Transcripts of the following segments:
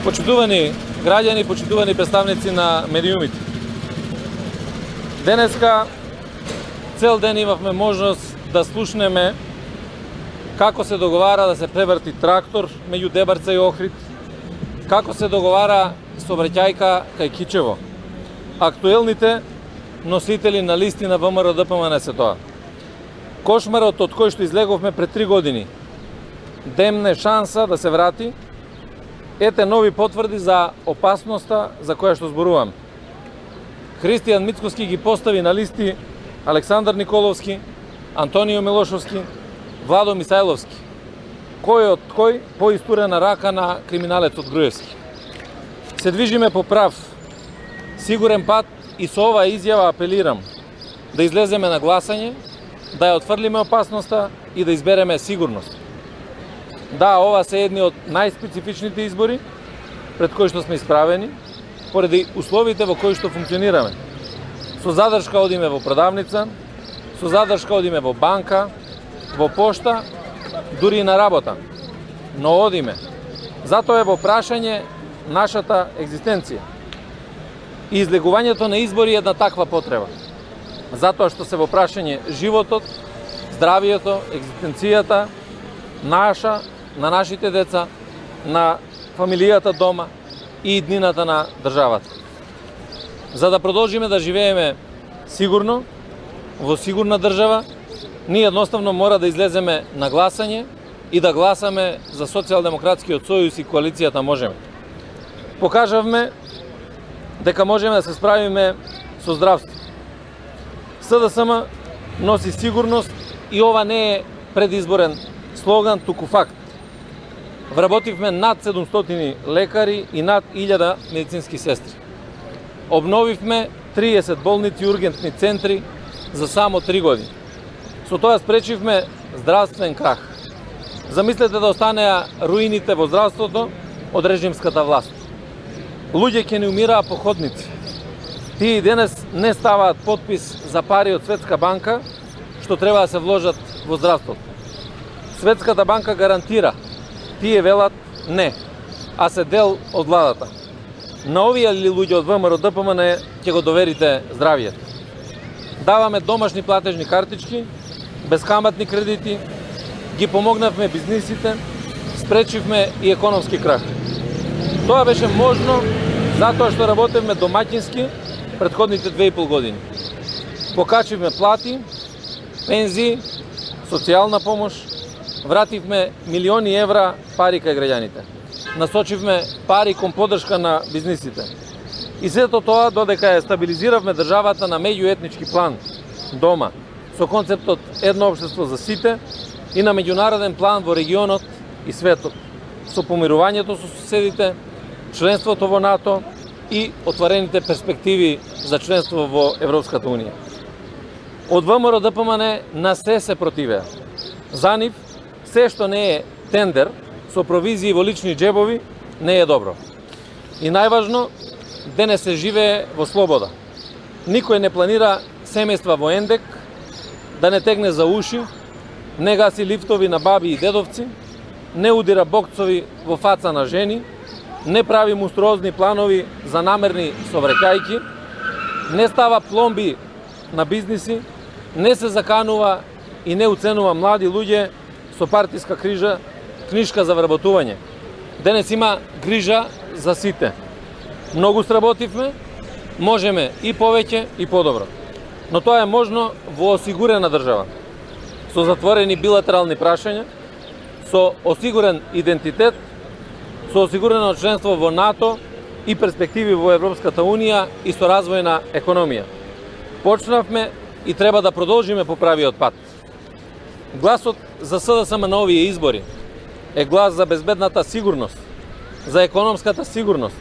Почитувани граѓани, почитувани представници на медиумите. Денеска цел ден имавме можност да слушнеме како се договара да се преврти трактор меѓу Дебарца и Охрид, како се договара сообраќајка кај Кичево. Актуелните носители на листи на ВМРО ДПМН се тоа. Кошмарот од кој што излеговме пред 3 години демне шанса да се врати. Ете нови потврди за опасноста за која што зборувам. Христијан Мицкоски ги постави на листи Александар Николовски, Антонио Милошовски, Владо Мисајловски. Кој од кој поистурена рака на криминалецот Груевски. Се движиме по прав, сигурен пат и со оваа изјава апелирам да излеземе на гласање, да ја отфрлиме опасноста и да избереме сигурност. Да, ова се едни од најспецифичните избори пред кои што сме исправени, поради условите во кои што функционираме. Со задршка одиме во продавница, со задршка одиме во банка, во пошта, дури и на работа. Но одиме. Затоа е во прашање нашата екзистенција. И излегувањето на избори е една таква потреба. Затоа што се во прашање животот, здравието, екзистенцијата наша, на нашите деца, на фамилијата дома и иднината на државата. За да продолжиме да живееме сигурно, во сигурна држава, ние едноставно мора да излеземе на гласање и да гласаме за Социјалдемократскиот сојуз и коалицијата Можеме. Покажавме дека можеме да се справиме со здравство. СДСМ носи сигурност и ова не е предизборен слоган, туку факт. Вработивме над 700 лекари и над 1000 медицински сестри. Обновивме 30 болници и ургентни центри за само 3 години. Со тоа спречивме здравствен крах. Замислете да останеа руините во здравството од режимската власт. Луѓе ќе не умираат по ходници. Тие и денес не ставаат подпис за пари од Светска банка, што треба да се вложат во здравството. Светската банка гарантира, тие велат не, а се дел од владата. На овие луѓе од ВМРО ДПМН ќе го доверите здравието. Даваме домашни платежни картички, безкаматни кредити, ги помогнавме бизнисите, спречивме и економски крах. Тоа беше можно затоа што работевме домаќински претходните 2,5 години. Покачивме плати, пензии, социјална помош, вративме милиони евра пари кај граѓаните. Насочивме пари кон поддршка на бизнисите. И сето тоа додека ја стабилизиравме државата на меѓуетнички план, дома, со концептот едно општество за сите и на меѓународен план во регионот и светот, со помирувањето со соседите, членството во НАТО и отворените перспективи за членство во Европската Унија. Од ВМРО ДПМН на се противеа. За нив, се што не е тендер со провизии во лични джебови не е добро. И најважно, денес се живее во слобода. Никој не планира семејства во Ендек, да не тегне за уши, не гаси лифтови на баби и дедовци, не удира бокцови во фаца на жени, не прави монструозни планови за намерни сообраќајки, не става пломби на бизниси, не се заканува и не уценува млади луѓе со партиска книжка за вработување. Денес има грижа за сите. Многу сработивме, можеме и повеќе и подобро. Но тоа е можно во осигурена држава, со затворени билатерални прашања, со осигурен идентитет, со осигурено членство во НАТО и перспективи во Европската Унија и со развојна економија. Почнавме и треба да продолжиме по правиот пат. Гласот за СДСМ на овие избори е глас за безбедната сигурност, за економската сигурност,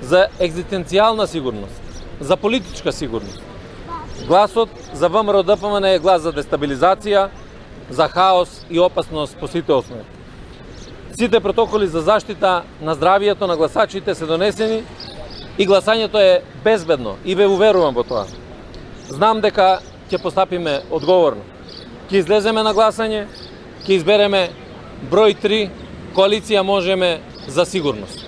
за екзистенцијална сигурност, за политичка сигурност. Гласот за ВМРО ДПМН е глас за дестабилизација, за хаос и опасност по сите основи. Сите протоколи за заштита на здравието на гласачите се донесени и гласањето е безбедно и ве уверувам во тоа. Знам дека ќе постапиме одговорно. Ќе излеземе на гласање, ќе избереме број 3, коалиција Можеме за сигурност.